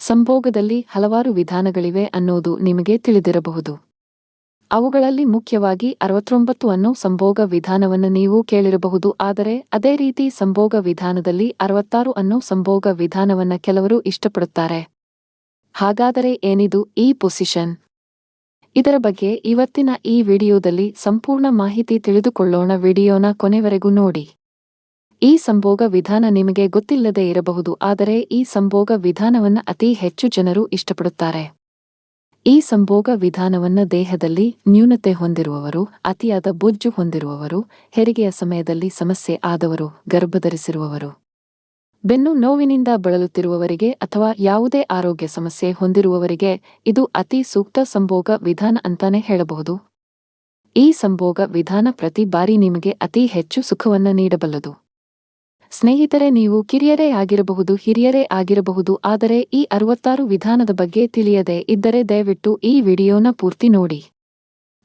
ಸಂಭೋಗದಲ್ಲಿ ಹಲವಾರು ವಿಧಾನಗಳಿವೆ ಅನ್ನೋದು ನಿಮಗೆ ತಿಳಿದಿರಬಹುದು. ಅವುಗಳಲ್ಲಿ ಮುಖ್ಯವಾಗಿ 69 ಅನ್ನೋ ಸಂಭೋಗ ವಿಧಾನವನ್ನು ನೀವು ಕೇಳಿರಬಹುದು. ಆದರೆ ಅದೇ ರೀತಿ ಸಂಭೋಗ ವಿಧಾನದಲ್ಲಿ 66 ಅನ್ನೋ ಸಂಭೋಗ ವಿಧಾನವನ್ನ ಕೆಲವರು ಇಷ್ಟಪಡುತ್ತಾರೆ. ಹಾಗಾದರೆ ಏನಿದು ಈ ಪೊಸಿಷನ್? ಇದರ ಬಗ್ಗೆ ಇವತ್ತಿನ ಈ ವಿಡಿಯೋದಲ್ಲಿ ಸಂಪೂರ್ಣ ಮಾಹಿತಿ ತಿಳಿದುಕೊಳ್ಳೋಣ. ವಿಡಿಯೋನ ಕೊನೆವರೆಗೂ ನೋಡಿ. ಈ ಸಂಭೋಗ ವಿಧಾನ ನಿಮಗೆ ಗೊತ್ತಿಲ್ಲದೆ ಇರಬಹುದು, ಆದರೆ ಈ ಸಂಭೋಗ ವಿಧಾನವನ್ನ ಅತಿ ಹೆಚ್ಚು ಜನರು ಇಷ್ಟಪಡುತ್ತಾರೆ. ಈ ಸಂಭೋಗ ವಿಧಾನವನ್ನ ದೇಹದಲ್ಲಿ ನ್ಯೂನತೆ ಹೊಂದಿರುವವರು, ಅತಿಯಾದ ಬೊಜ್ಜು ಹೊಂದಿರುವವರು, ಹೆರಿಗೆಯ ಸಮಯದಲ್ಲಿ ಸಮಸ್ಯೆ ಆದವರು, ಗರ್ಭಧರಿಸಿರುವವರು, ಬೆನ್ನು ನೋವಿನಿಂದ ಬಳಲುತ್ತಿರುವವರಿಗೆ ಅಥವಾ ಯಾವುದೇ ಆರೋಗ್ಯ ಸಮಸ್ಯೆ ಹೊಂದಿರುವವರಿಗೆ ಇದು ಅತಿ ಸೂಕ್ತ ಸಂಭೋಗ ವಿಧಾನ ಅಂತಾನೆ ಹೇಳಬಹುದು. ಈ ಸಂಭೋಗ ವಿಧಾನ ಪ್ರತಿ ಬಾರಿ ನಿಮಗೆ ಅತಿ ಹೆಚ್ಚು ಸುಖವನ್ನ ನೀಡಬಲ್ಲದು. ಸ್ನೇಹಿತರೆ, ನೀವು ಕಿರಿಯರೇ ಆಗಿರಬಹುದು, ಹಿರಿಯರೇ ಆಗಿರಬಹುದು, ಆದರೆ ಈ 66 ವಿಧಾನದ ಬಗ್ಗೆ ತಿಳಿಯದೆ ಇದ್ದರೆ ದಯವಿಟ್ಟು ಈ ವಿಡಿಯೋನ ಪೂರ್ತಿ ನೋಡಿ.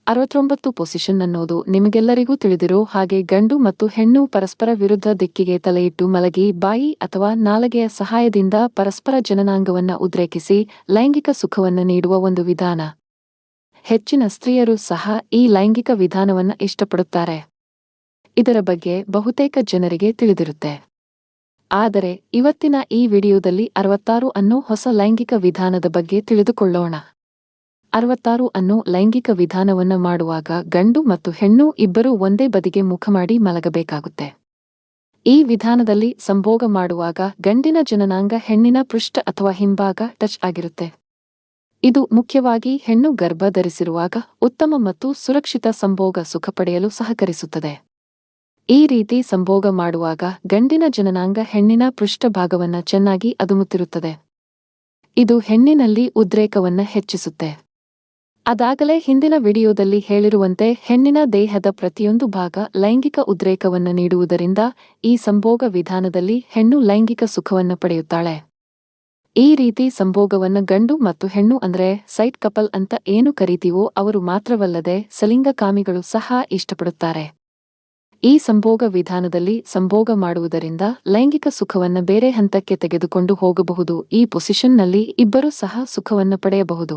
69 ಪೊಸಿಷನ್ ಅನ್ನೋದು ನಿಮಗೆಲ್ಲರಿಗೂ ತಿಳಿದಿರೋ ಹಾಗೆ ಗಂಡು ಮತ್ತು ಹೆಣ್ಣು ಪರಸ್ಪರ ವಿರುದ್ಧ ದಿಕ್ಕಿಗೆ ತಲೆಯಿಟ್ಟು ಮಲಗಿ ಬಾಯಿ ಅಥವಾ ನಾಲಗೆಯ ಸಹಾಯದಿಂದ ಪರಸ್ಪರ ಜನನಾಂಗವನ್ನ ಉದ್ರೇಕಿಸಿ ಲೈಂಗಿಕ ಸುಖವನ್ನ ನೀಡುವ ಒಂದು ವಿಧಾನ. ಹೆಚ್ಚಿನ ಸ್ತ್ರೀಯರು ಸಹ ಈ ಲೈಂಗಿಕ ವಿಧಾನವನ್ನ ಇಷ್ಟಪಡುತ್ತಾರೆ. ಇದರ ಬಗ್ಗೆ ಬಹುತೇಕ ಜನರಿಗೆ ತಿಳಿದಿರುತ್ತೆ. ಆದರೆ ಇವತ್ತಿನ ಈ ವಿಡಿಯೋದಲ್ಲಿ 66 ಅನ್ನೋ ಹೊಸ ಲೈಂಗಿಕ ವಿಧಾನದ ಬಗ್ಗೆ ತಿಳಿದುಕೊಳ್ಳೋಣ. 66 ಅನ್ನೋ ಲೈಂಗಿಕ ವಿಧಾನವನ್ನ ಮಾಡುವಾಗ ಗಂಡು ಮತ್ತು ಹೆಣ್ಣು ಇಬ್ಬರೂ ಒಂದೇ ಬದಿಗೆ ಮುಖ ಮಾಡಿ ಮಲಗಬೇಕಾಗುತ್ತೆ. ಈ ವಿಧಾನದಲ್ಲಿ ಸಂಭೋಗ ಮಾಡುವಾಗ ಗಂಡಿನ ಜನನಾಂಗ ಹೆಣ್ಣಿನ ಪೃಷ್ಠ ಅಥವಾ ಹಿಂಭಾಗ ಟಚ್ ಆಗಿರುತ್ತೆ. ಇದು ಮುಖ್ಯವಾಗಿ ಹೆಣ್ಣು ಗರ್ಭ ಧರಿಸಿರುವಾಗ ಉತ್ತಮ ಮತ್ತು ಸುರಕ್ಷಿತ ಸಂಭೋಗ ಸುಖ ಪಡೆಯಲು ಸಹಕರಿಸುತ್ತದೆ. ಈ ರೀತಿ ಸಂಭೋಗ ಮಾಡುವಾಗ ಗಂಡಿನ ಜನನಾಂಗ ಹೆಣ್ಣಿನ ಪೃಷ್ಠಭಾಗವನ್ನ ಚೆನ್ನಾಗಿ ಅದುಮುತ್ತಿರುತ್ತದೆ. ಇದು ಹೆಣ್ಣಿನಲ್ಲಿ ಉದ್ರೇಕವನ್ನ ಹೆಚ್ಚಿಸುತ್ತೆ. ಅದಾಗಲೇ ಹಿಂದಿನ ವಿಡಿಯೋದಲ್ಲಿ ಹೇಳಿರುವಂತೆ ಹೆಣ್ಣಿನ ದೇಹದ ಪ್ರತಿಯೊಂದು ಭಾಗ ಲೈಂಗಿಕ ಉದ್ರೇಕವನ್ನ ನೀಡುವುದರಿಂದ ಈ ಸಂಭೋಗ ವಿಧಾನದಲ್ಲಿ ಹೆಣ್ಣು ಲೈಂಗಿಕ ಸುಖವನ್ನ ಪಡೆಯುತ್ತಾಳೆ. ಈ ರೀತಿ ಸಂಭೋಗವನ್ನ ಗಂಡು ಮತ್ತು ಹೆಣ್ಣು ಅಂದ್ರೆ ಸೈಡ್ ಕಪಲ್ ಅಂತ ಏನು ಕರೀತೀವೋ ಅವರು ಮಾತ್ರವಲ್ಲದೆ ಸಲಿಂಗಕಾಮಿಗಳು ಸಹ ಇಷ್ಟಪಡುತ್ತಾರೆ. ಈ ಸಂಭೋಗ ವಿಧಾನದಲ್ಲಿ ಸಂಭೋಗ ಮಾಡುವುದರಿಂದ ಲೈಂಗಿಕ ಸುಖವನ್ನ ಬೇರೆ ಹಂತಕ್ಕೆ ತೆಗೆದುಕೊಂಡು ಹೋಗಬಹುದು. ಈ ಪೊಸಿಷನ್ನಲ್ಲಿ ಇಬ್ಬರೂ ಸಹ ಸುಖವನ್ನ ಪಡೆಯಬಹುದು.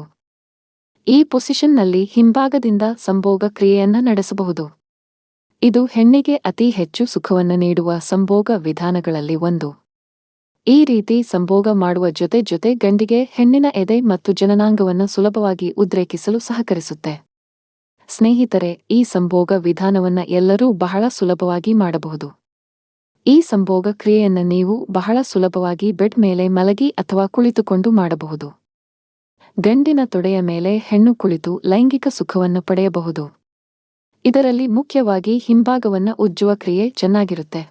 ಈ ಪೊಸಿಷನ್ನಲ್ಲಿ ಹಿಂಭಾಗದಿಂದ ಸಂಭೋಗ ಕ್ರಿಯೆಯನ್ನ ನಡೆಸಬಹುದು. ಇದು ಹೆಣ್ಣಿಗೆ ಅತಿ ಹೆಚ್ಚು ಸುಖವನ್ನ ನೀಡುವ ಸಂಭೋಗ ವಿಧಾನಗಳಲ್ಲಿ ಒಂದು. ಈ ರೀತಿ ಸಂಭೋಗ ಮಾಡುವ ಜೊತೆ ಗಂಡಿಗೆ ಹೆಣ್ಣಿನ ಎದೆ ಮತ್ತು ಜನನಾಂಗವನ್ನ ಸುಲಭವಾಗಿ ಉದ್ರೇಕಿಸಲು ಸಹಕರಿಸುತ್ತೆ. ಸ್ನೇಹಿತರೆ, ಈ ಸಂಭೋಗ ವಿಧಾನವನ್ನ ಎಲ್ಲರೂ ಬಹಳ ಸುಲಭವಾಗಿ ಮಾಡಬಹುದು. ಈ ಸಂಭೋಗ ಕ್ರಿಯೆಯನ್ನ ನೀವು ಬಹಳ ಸುಲಭವಾಗಿ ಬೆಡ್ ಮೇಲೆ ಮಲಗಿ ಅಥವಾ ಕುಳಿತುಕೊಂಡು ಮಾಡಬಹುದು. ಗಂಡಿನ ತೊಡೆಯ ಮೇಲೆ ಹೆಣ್ಣು ಕುಳಿತು ಲೈಂಗಿಕ ಸುಖವನ್ನ ಪಡೆಯಬಹುದು. ಇದರಲ್ಲಿ ಮುಖ್ಯವಾಗಿ ಹಿಂಭಾಗವನ್ನ ಉಜ್ಜುವ ಕ್ರಿಯೆ ಚೆನ್ನಾಗಿರುತ್ತೆ.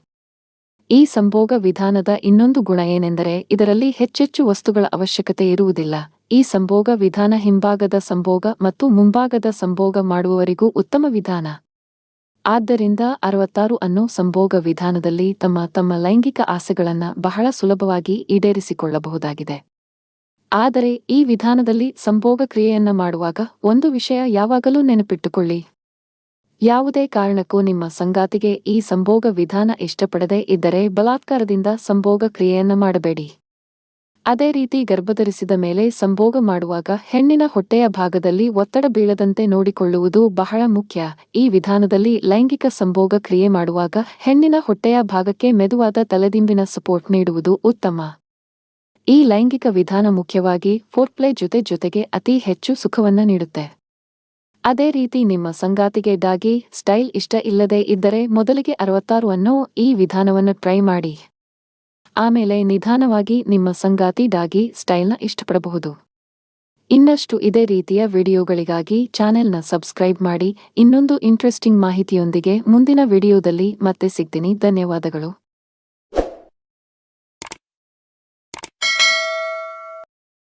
ಈ ಸಂಭೋಗ ವಿಧಾನದ ಇನ್ನೊಂದು ಗುಣ ಏನೆಂದರೆ ಇದರಲ್ಲಿ ಹೆಚ್ಚೆಚ್ಚು ವಸ್ತುಗಳ ಅವಶ್ಯಕತೆ ಇರುವುದಿಲ್ಲ. ಈ ಸಂಭೋಗ ವಿಧಾನ ಹಿಂಭಾಗದ ಸಂಭೋಗ ಮತ್ತು ಮುಂಭಾಗದ ಸಂಭೋಗ ಮಾಡುವವರಿಗೂ ಉತ್ತಮ ವಿಧಾನ. ಆದ್ದರಿಂದ 66 ಅನ್ನೋ ಸಂಭೋಗ ವಿಧಾನದಲ್ಲಿ ತಮ್ಮ ಲೈಂಗಿಕ ಆಸೆಗಳನ್ನ ಬಹಳ ಸುಲಭವಾಗಿ ಈಡೇರಿಸಿಕೊಳ್ಳಬಹುದಾಗಿದೆ. ಆದರೆ ಈ ವಿಧಾನದಲ್ಲಿ ಸಂಭೋಗ ಕ್ರಿಯೆಯನ್ನ ಮಾಡುವಾಗ ಒಂದು ವಿಷಯ ಯಾವಾಗಲೂ ನೆನಪಿಟ್ಟುಕೊಳ್ಳಿ. ಯಾವುದೇ ಕಾರಣಕ್ಕೂ ನಿಮ್ಮ ಸಂಗಾತಿಗೆ ಈ ಸಂಭೋಗ ವಿಧಾನ ಇಷ್ಟಪಡದೇ ಇದ್ದರೆ ಬಲಾತ್ಕಾರದಿಂದ ಸಂಭೋಗ ಕ್ರಿಯೆಯನ್ನ ಮಾಡಬೇಡಿ. ಅದೇ ರೀತಿ ಗರ್ಭಧರಿಸಿದ ಮೇಲೆ ಸಂಭೋಗ ಮಾಡುವಾಗ ಹೆಣ್ಣಿನ ಹೊಟ್ಟೆಯ ಭಾಗದಲ್ಲಿ ಒತ್ತಡ ಬೀಳದಂತೆ ನೋಡಿಕೊಳ್ಳುವುದು ಬಹಳ ಮುಖ್ಯ. ಈ ವಿಧಾನದಲ್ಲಿ ಲೈಂಗಿಕ ಸಂಭೋಗ ಕ್ರಿಯೆ ಮಾಡುವಾಗ ಹೆಣ್ಣಿನ ಹೊಟ್ಟೆಯ ಭಾಗಕ್ಕೆ ಮೆದುವಾದ ತಲೆದಿಂಬಿನ ಸಪೋರ್ಟ್ ನೀಡುವುದು ಉತ್ತಮ. ಈ ಲೈಂಗಿಕ ವಿಧಾನ ಮುಖ್ಯವಾಗಿ ಫೋರ್ಪ್ಲೇ ಜೊತೆಗೆ ಅತಿ ಹೆಚ್ಚು ಸುಖವನ್ನ ನೀಡುತ್ತೆ. ಅದೇ ರೀತಿ ನಿಮ್ಮ ಸಂಗಾತಿಗೆ ಡಾಗಿ ಸ್ಟೈಲ್ ಇಷ್ಟ ಇಲ್ಲದೆ ಇದ್ದರೆ ಮೊದಲಿಗೆ 66 ಅನ್ನೋ ಈ ವಿಧಾನವನ್ನು ಟ್ರೈ ಮಾಡಿ. ಆಮೇಲೆ ನಿಧಾನವಾಗಿ ನಿಮ್ಮ ಸಂಗಾತಿ ಡಾಗಿ ಸ್ಟೈಲ್ನ ಇಷ್ಟಪಡಬಹುದು. ಇನ್ನಷ್ಟು ಇದೇ ರೀತಿಯ ವಿಡಿಯೋಗಳಿಗಾಗಿ ಚಾನೆಲ್ನ ಸಬ್ಸ್ಕ್ರೈಬ್ ಮಾಡಿ. ಇನ್ನೊಂದು ಇಂಟ್ರೆಸ್ಟಿಂಗ್ ಮಾಹಿತಿಯೊಂದಿಗೆ ಮುಂದಿನ ವಿಡಿಯೋದಲ್ಲಿ ಮತ್ತೆ ಸಿಗ್ತೀನಿ. ಧನ್ಯವಾದಗಳು.